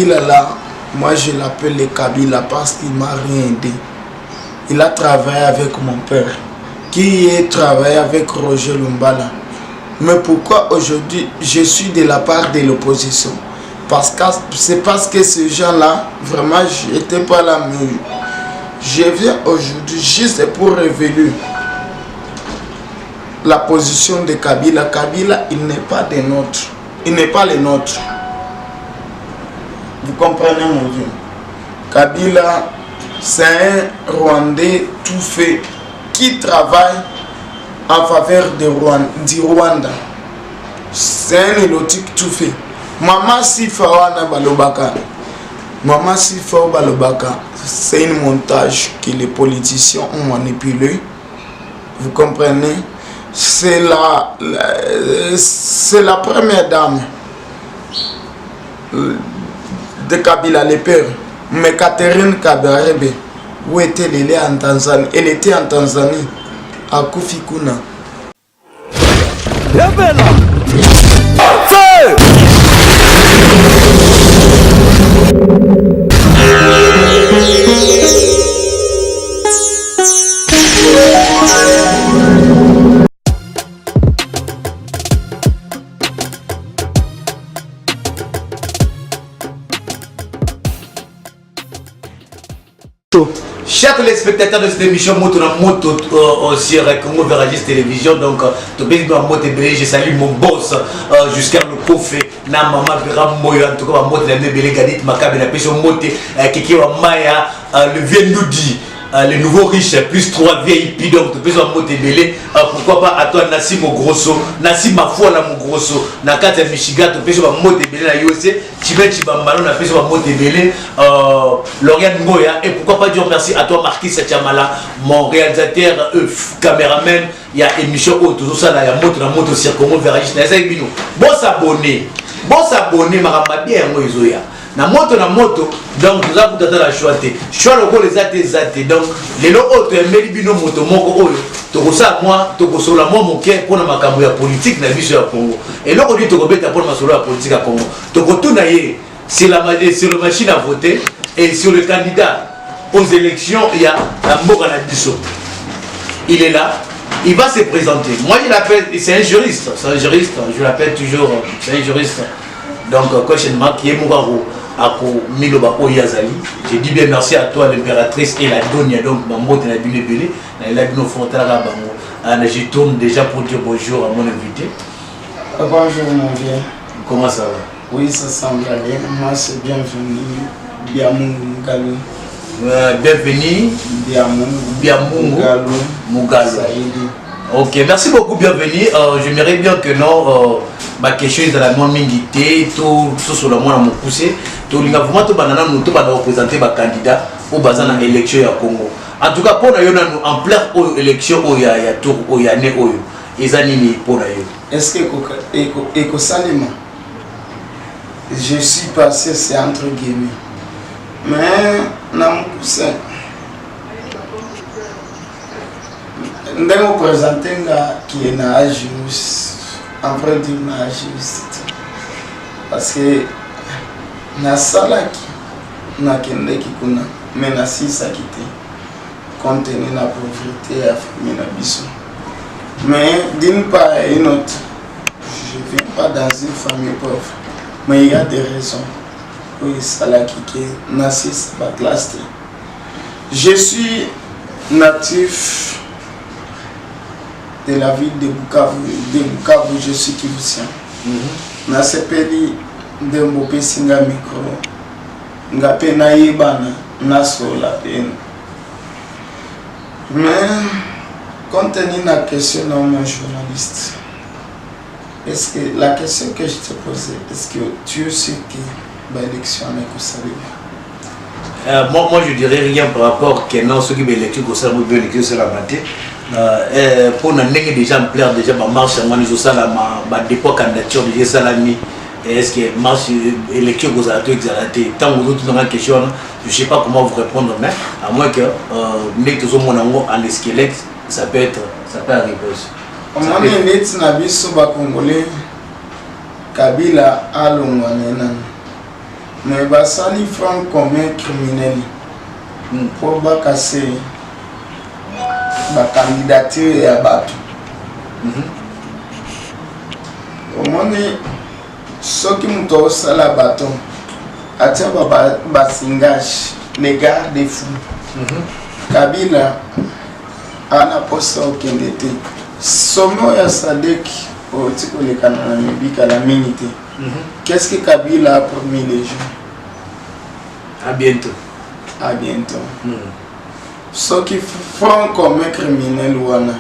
Il est là, moi je l'appelle le Kabila parce qu'il m'a rien aidé. Il a travaillé avec mon père, qui a travaillé avec Roger Lumbala. Mais pourquoi aujourd'hui je suis de la part de l'opposition? C'est parce que ces gens-là, vraiment, je n'étais pas là, mais je viens aujourd'hui juste pour révéler la position de Kabila. Kabila, il n'est pas des nôtres. Il n'est pas les nôtres. Vous comprenez mon Dieu? Kabila, c'est un Rwandais tout fait qui travaille en faveur du Rwanda. C'est un élotique tout fait. Maman Sifa wana balobaka. Maman Sifa balobaka. C'est un montage que les politiciens ont manipulé. Vous comprenez? C'est la première dame de Kabila le père. Mais Catherine Kabarebe, où était-elle en Tanzanie? Elle était en Tanzanie, à Kofikuna. Chers téléspectateurs de cette émission, Moto sur Congo Veragis Télévision, donc je salue mon boss jusqu'à le Kofé, na maman Vera Moyo, en tout cas, Moto la Nebele Gadit, Makabe, la Pécho Mote, Kiki wa Maya, le vieux nous dit. Les nouveaux riches, plus 3 VIP, donc tu peux en monter belé. Pourquoi pas à toi, Nassim Grosso, Nassim Mafouala mon Grosso, Nakata Michigan, tu peux en monter belé à USA, Tibet Chibambalon, tu peux en monter belé, Lauriane Moya, et pourquoi pas dire merci à toi, Marquis Satiamala, mon réalisateur, caméraman, il y a émission autre, tout ça, là, il y a moto sur Congo Veragis, bon s'abonner, Maramba bien, moi, Isoya. Na moto, donc nous avons la choix. Choix le les athées, donc les autres, Melibino moto, mon oyo, ça moi, Tokosola, moi, mon cœur, pour ma campagne politique, na vie sur le Congo. Et là, on dit Tokobeta pour ma solo politique à Congo. Tokotunaye, c'est la machine à voter, et sur le candidat aux élections, il y a un Moganadiso. Il est là, il va se présenter. Moi, je l'appelle, c'est un juriste, je l'appelle toujours, c'est un juriste. Donc, prochainement, qui est Mougaro. Je dis bien merci à toi l'impératrice et la Donia, donc ma mot de la Bine Belé, je tourne déjà pour dire bonjour à mon invité. Bonjour mon vieux. Comment ça va? Oui, ça semble bien. Moi c'est bienvenu. Biamou Mugalou. Bienvenue. Biamou Mugalou. Ok, merci beaucoup, bienvenue. J'aimerais bien que non, ma question est dans la même minute, tout sur le monde à mon poussé. Tout le monde nous représenter ma candidat au bazar dans l'élection au Congo. En tout cas, pour nous en pleine élection où il y a tour où il y a né où ils animent pour nous. Est-ce que Eko Salima, je suis passé, c'est entre guillemets, mais non poussé. Nous allons présenter qui est na juste en vrai dire na juste parce que na salaki na kende kikuna mais na sisa kité compte tenu de la pauvreté à famille na biso mais d'une part et une autre je ne viens pas dans une famille pauvre mais il y a des raisons oui salaki qui na sisa pas classe. Je suis natif de la ville de Bukavu, je suis Kivusien. Na sepeli de Mbope Singa micro, ngape na yebana na sola peine. Mais compte tenu de la question de mon journaliste, est-ce que la question que je te posais, est-ce que tu sais que l'élection est moi je dirais rien par rapport à non ce qui est l'élection que ça me bien que c'est la matinée. Pour nous déjà en plein déjà ma marche moi nous ça la ma dépôt candidature déjà ça la mis est-ce que marche élection que vous avez exalté tant vous autres dans la question je sais pas comment vous répondre mais à moins que nous tous mon en squelette ça peut arriver aussi. On est net na biso ba congolais Kabila alongwana mais basali franc commun criminel pour bakase ba candidature ya bato omoni soki moto osala bato atia basingage les garde-fous Kabila ana posa okende te somo ya Sadek otikolekana na mibika la minute. Qu'est-ce que Kabila a promis les gens? À bientôt. À bientôt. Ceux qui font comme un criminel wana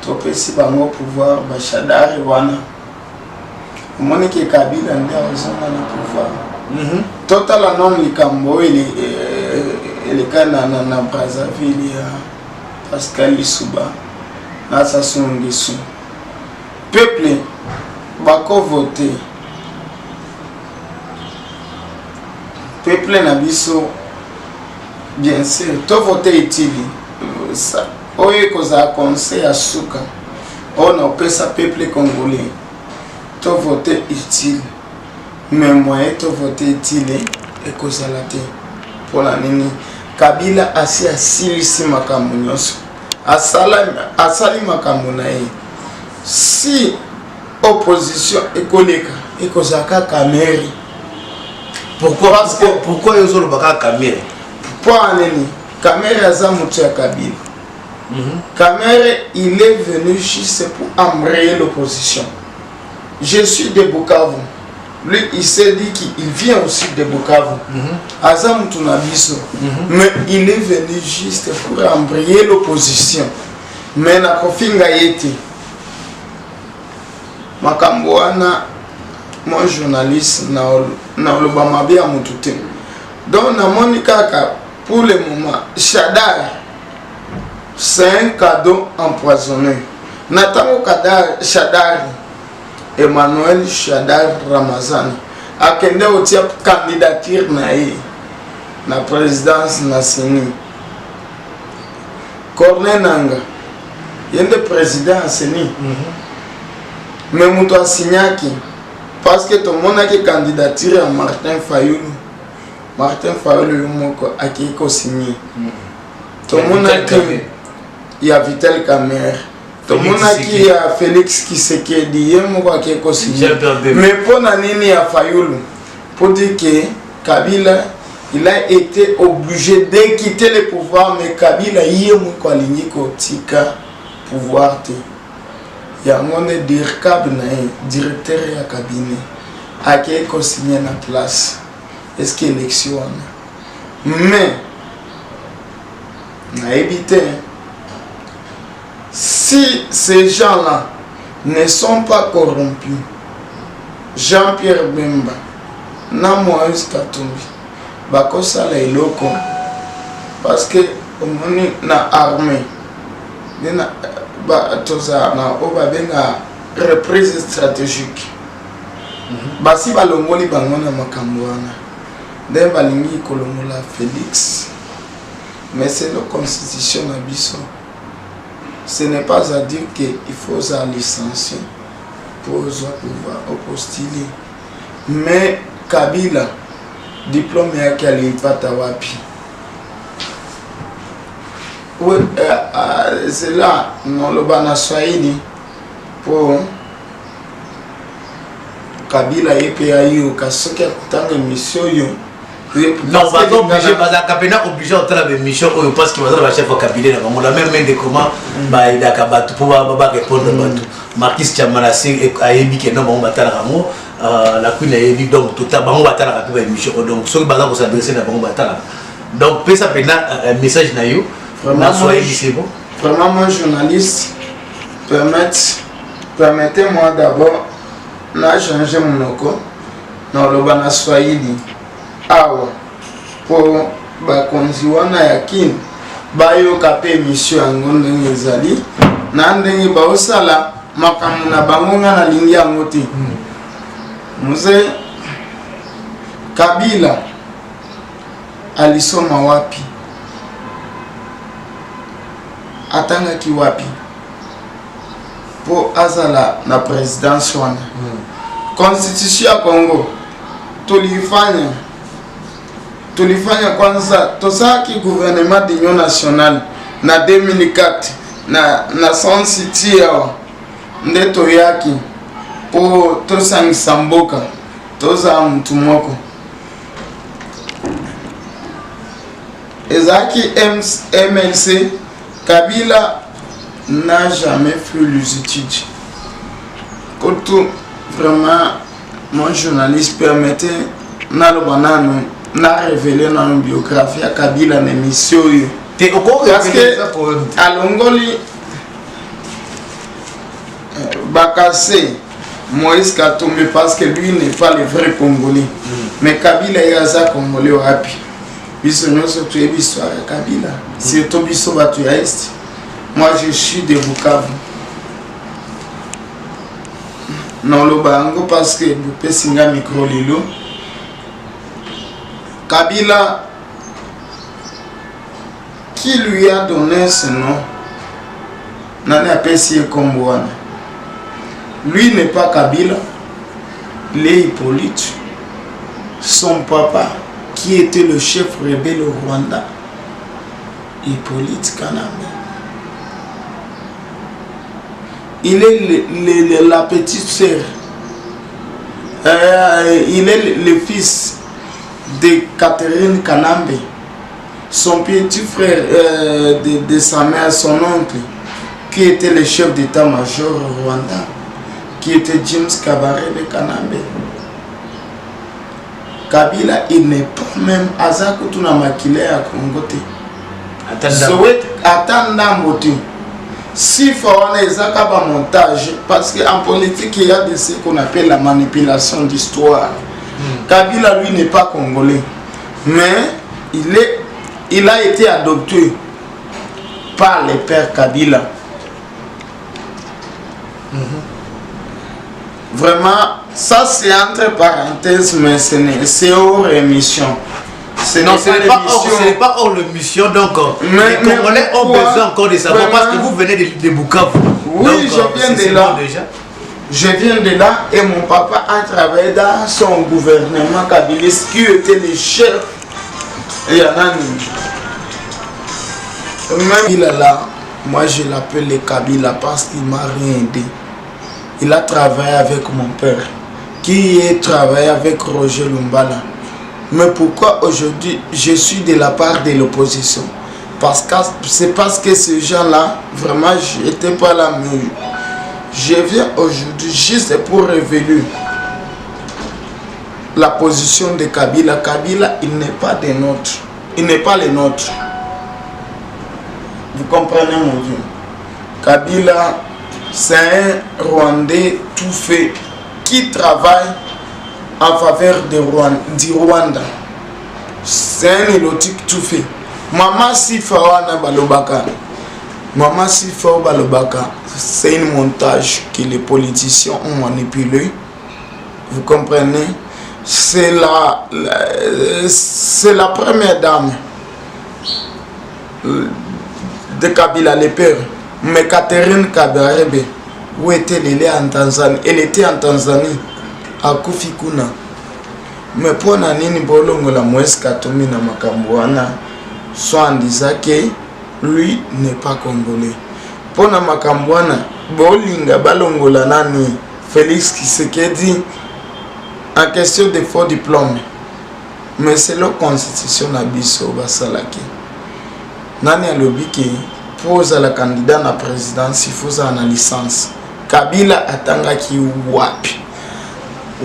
topesi bango pouvoir bashadari wana omoni ke Kabila nde azonga na pouvoir total nom likambo elekana na Brazzaville ya Pascal Lisuba na Sassou Nguesso peuple bako voter peuple na biso bien sûr to voter itili ça oye koza conseil ya suka on opesa peuple congolais to voter utile mais moyen to voter utile et kozala te pour la nini Kabila asi asilisi makambo nyonso asali makambo na ye si opposition ekoleka ekozaka kameri. Pourquoi ils ont le bac Kamere? Pourquoi nini Kamere aza mutu ya Kabila. Kamere il est venu juste pour embrayer l'opposition. Je suis de Bukavu. Lui il s'est dit qu'il vient aussi de Bukavu. Aza mutu na biso. Mais il est venu juste pour embrayer l'opposition. Mais na kofinga yete. Makambo wana moi journaliste na lobama bia mutute. Donc na moni kaka pour le moment Shadar c'est un cadeau empoisonné. Natango Shadar Emmanuel Shadar Ramazani akende otia candidature na ye na présidence na Seni Corneille Nanga yende président Seni mais muto asignaki parce que tout le monde a qui candidature à Martin Fayoulou. Martin Fayoulou a qui signé. Tout le monde a qui il y a Vital Kamer. Tout le monde a qui y a Félix Tshisekedi. Il y a qui signé. Mais pour Nanini à Fayoulou, pour dire que Kabila il a été obligé de quitter le pouvoir, mais Kabila il y a qui aligné tika pouvoir. Il y a un directeur de cabinet qui a signé la place. Est-ce qu'il y a élection? Mais, on a évité. Si ces gens-là ne sont pas corrompus, Jean-Pierre Bemba, Moïse Katumbi, Bakosa la iloko, parce que on a armée. Na reprise stratégique basi balongoli bango na makambo wana nde balingi kolongola Félix, mais c'est la constitution na biso. Ce n'est pas à dire qu'il faut ça licencier pour pouvoir postuler, mais Kabila diplôme yake alipata wapi? Oui, c'est là, non, le Banaswaïdi pour Kabila et PAI, Kasoka, tant de missions. Non, on va pas obligé, parce qu'on obligé de faire des missions parce qu'il va avoir chef au cabinet. On a même des comment, il a kabatou pour répondre à Batou. Marquis Tchamanassi a émis que non, on va t'en ramener. La Queen a émis donc tout à l'heure, on va t'en ramener une mission. Donc, ceux qui vont s'adresser à on va t'en ramener. Donc, peut ça un message na you. Vraiment, mon journaliste, permettez-moi d'abord de changer mon nom dans le Banaswaïdi. Awa pour bakonziwana yakin bayo kape mission angonde ngezali na ndenge baosala makambo na bango nga na lingi yango te. Mzee Kabila alisoma wapi? Atangaki wapi pour azala na présidence wana? Constitution ya Congo tulifanya kwanza tosaki gouvernement d'union nationale na 2004 na Sun City yao nde toyaki po tosangisa mboka toza mtu moko ezaki MLC. Kabila n'a jamais fait les études. Quand vraiment mon journaliste permettait na révéler dans une biographie à Kabila une émission. Parce que à Longoli Bakassé Moïse Katumbi, parce que lui n'est pas le vrai Congolais. Mais Kabila est un Congolais au rapi. Biso nyonso tuyebi histoire ya Kabila. Surtout biso batu ya Est. Moi je suis de Bukavu. Non lo bango parce que Bupé singa micro lilo. Kabila qui lui a donné ce nom nani apesi kombo wana. Lui n'est pas Kabila, il est Hippolyte. Son papa qui était le chef rebelle au Rwanda, Hippolyte Kanambe. Il est la petite sœur. Il est le fils de Catherine Kanambe. Son petit frère de sa mère, son oncle, qui était le chef d'état-major au Rwanda, qui était James Kabarebe de Kanambe. Kabila, il n'est pas même Azako tout na makile à Congote. Attendez, si Fawana Ezaka ba montage, parce qu'en politique il y a de ce qu'on appelle la manipulation d'histoire. Kabila lui n'est pas congolais, mais il a été adopté par les pères Kabila. Vraiment, ça c'est entre parenthèses, mais c'est hors émission. Ce n'est pas hors l'émission, donc les Congolais ont besoin encore de savoir, vraiment, parce que vous venez de Bukavu. Oui, donc, je viens de là. Déjà. Je viens de là et mon papa a travaillé dans son gouvernement kabiliste qui était le chef. Et même il est là, moi je l'appelle le Kabila parce qu'il m'a rien aidé. Il a travaillé avec mon père, qui a travaillé avec Roger Lumbala. Mais pourquoi aujourd'hui je suis de la part de l'opposition? C'est parce que ces gens-là, vraiment, je n'étais pas là, mais je viens aujourd'hui juste pour révéler la position de Kabila. Kabila, il n'est pas des nôtres. Il n'est pas les nôtres. Vous comprenez mon Dieu? Kabila, c'est un Rwandais tout fait qui travaille en faveur du Rwanda. C'est un élotique tout fait. Maman Sifawana Balobaka. Maman Sifawana Balobaka, c'est un montage que les politiciens ont manipulé. Vous comprenez? C'est la première dame de Kabila, le père. Mais Catherine Kabarebe, où était-elle en Tanzanie? Elle était en Tanzanie, à Kofikuna. Mais pour Nanini Bolongo la Moïse Katumbi na Makambouana, soit en disant que lui n'est pas congolais. Pour na Makambouana, Bolinga Balongo la Nani, Félix Tshisekedi, en question de faux diplôme. Mais c'est la constitution na biso basalaki. Nani a lobby qui pose la candidat à la présidence, il faut ça en licence. Kabila atanga ki wapi.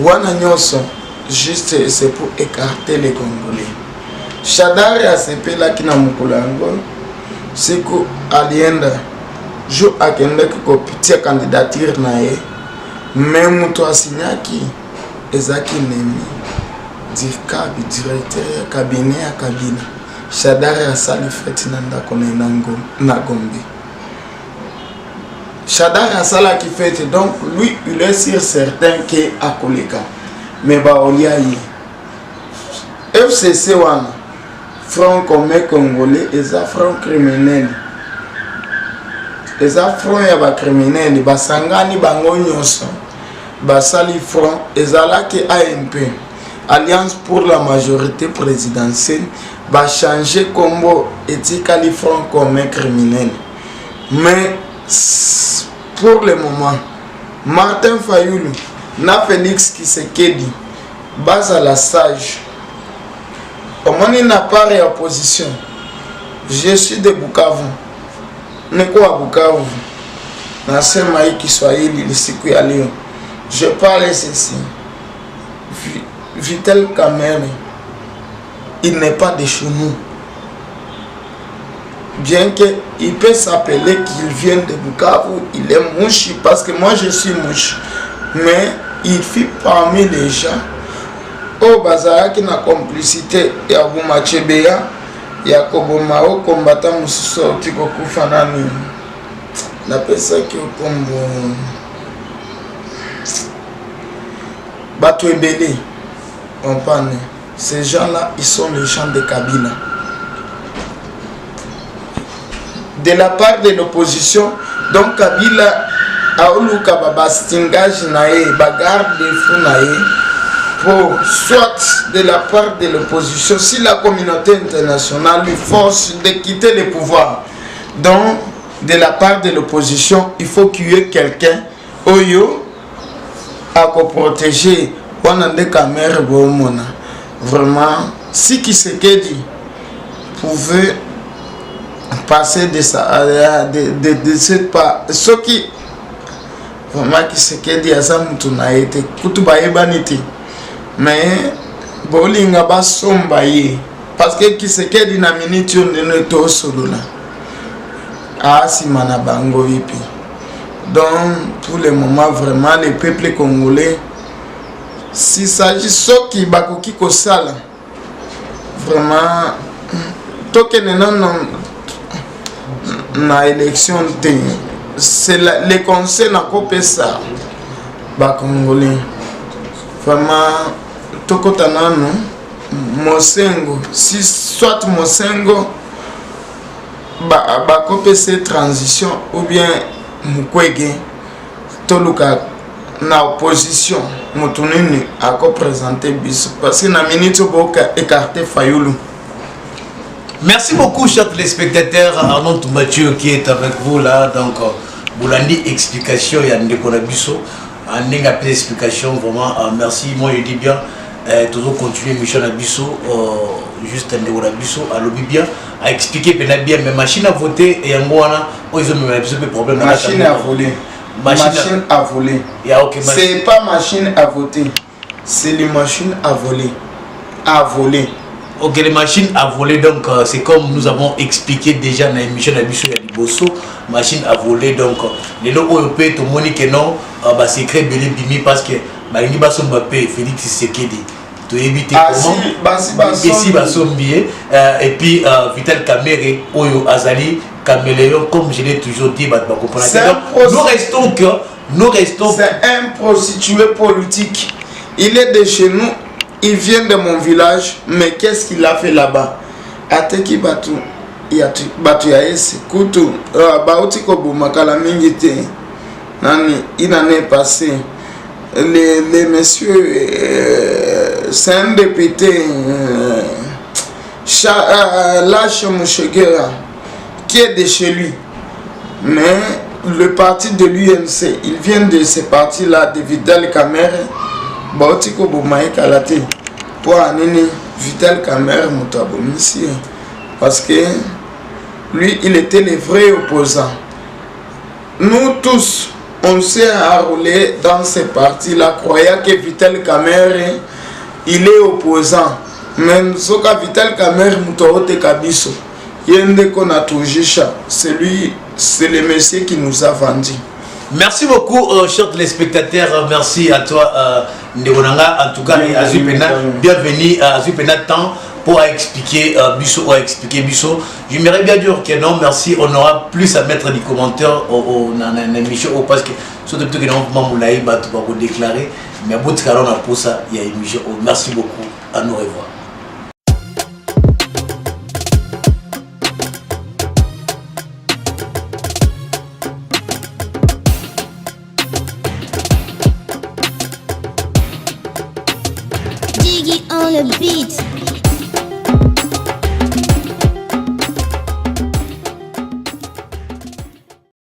Wana nyoso, juste c'est pour écarter les Congolais. Shadari a sepe la kina mukulango, c'est que alienda, je akende ko pitia candidature nae, même to asinyaki ezaki nemi, dikabi directeur cabinet ya Kabila. Shadari a sali fête nanda kone na Gombe. Shadari a sala qui fait, donc lui il est sûr certain que a koleka. Mais ba olia yi. FCC wana front commun congolais eza front criminel. Eza front ya ba criminel basangani bango nyonso. Basali front ezala ki AMP. Alliance pour la majorité présidentielle va changer combo éthique front commun criminel. Mais pour le moment, Martin Fayoulou, na Félix Tshisekedi, base à la sage. Au moins il n'a pas de opposition. Je suis de Bukavu. Ne quoi Bukavu? Nasema hiki Kiswahili siku ya leo. Je parle ceci. Vital Kamerhe, il n'est pas de chez nous. Bien qu'il peut s'appeler qu'il vienne de Bukavu, il est mouchi parce que moi je suis mouchi. Mais il fit parmi les gens au bazar qui n'a complicité et à Boumachebea, Yakobo Mao, combattant Moussou Tikoku Fanani. La personne qui est comme Bato Ebele. On parle. Ces gens-là, ils sont les gens de Kabila. De la part de l'opposition, donc Kabila a eu Kababa stingage nae, bagarre de fou nae, pour soit de la part de l'opposition, si la communauté internationale lui force de quitter le pouvoir. Donc, de la part de l'opposition, il faut qu'il y ait quelqu'un Oyo à protéger. Vraiment, si Tshisekedi pouvait passer de cette part, ce qui vraiment Tshisekedi a ça mutuna été kutuba ebaniti, mais bolinga basomba ye parce que Tshisekedi na minute on ne to solo là ah si mana bango vipi. Donc pour le moment vraiment le peuple congolais, s'il s'agit de ce qui bakoki kosala, vraiment, token na élection, c'est le conseil n'a pas ça, Congolais. Vraiment, tokotanano, Mosengo, si soit Mosengo, bakope cette transition, ou bien Mukwege, Toluka. Na opposition Moutounini a représenté bis parce que na minute boka écarté Fayoulou. Merci beaucoup chers téléspectateurs. Arnaud Mathieu qui est avec vous là, donc Boulandi explication il y a Ndeko Nabiso en n'engapé explication vraiment merci. Moi je dis bien toujours continuer Michel Nabiso juste Ndeko Nabiso à lobby bien à expliquer bien mais machine à voter et en voilà ils ont même un problème machine à voler. Machine à voler. Okay, c'est pas machine à voter, c'est les machines à voler. À voler. Ok, les machines à voler, donc c'est comme nous avons expliqué déjà dans l'émission d'Abisso et Bosso, machine à voler, donc les lots européens, tout le monde qui non, c'est créé Bélé Bimi parce que il va son Mbappé, Félix Tshisekedi. Tu éviter comment ici et puis Vital Kamerhe, Oyo Azali, Caméléon, comme je l'ai toujours dit, nous restons. C'est un prostitué politique. Il est de chez nous, il vient de mon village, mais qu'est-ce qu'il a fait là-bas? Ateki Batu, Batu Yaesi, Koutou, Bautiko Boumakala Mingite, il en est passé. Les messieurs, c'est un député, Lâche Mouchegera, qui est de chez lui. Mais le parti de l'UNC, il vient de ce parti-là, de Vital Kamerhe, Bautiko Boumaï Kalate, pour Anini, Vital Kamerhe Moutabomissi. Parce que lui, il était le vrai opposant. Nous tous, on s'est enrôlé dans ces partis-là, croyant que Vital Kamerhe, il est opposant. Mais ce que Vital Kamerhe Moutaote Kabiso, Yende Konatoujicha, c'est lui, c'est le monsieur qui nous a vendu. Merci beaucoup, chers téléspectateurs. Merci à toi, Ndebonanga. En tout cas, bienvenue à Azupena Temps pour expliquer Bisso. J'aimerais bien dire que non, merci. On aura plus à mettre des commentaires dans l'émission parce que surtout que nous avons déclaré. Mais à bout de pour ça, il y a une émission. Merci beaucoup. À nous revoir.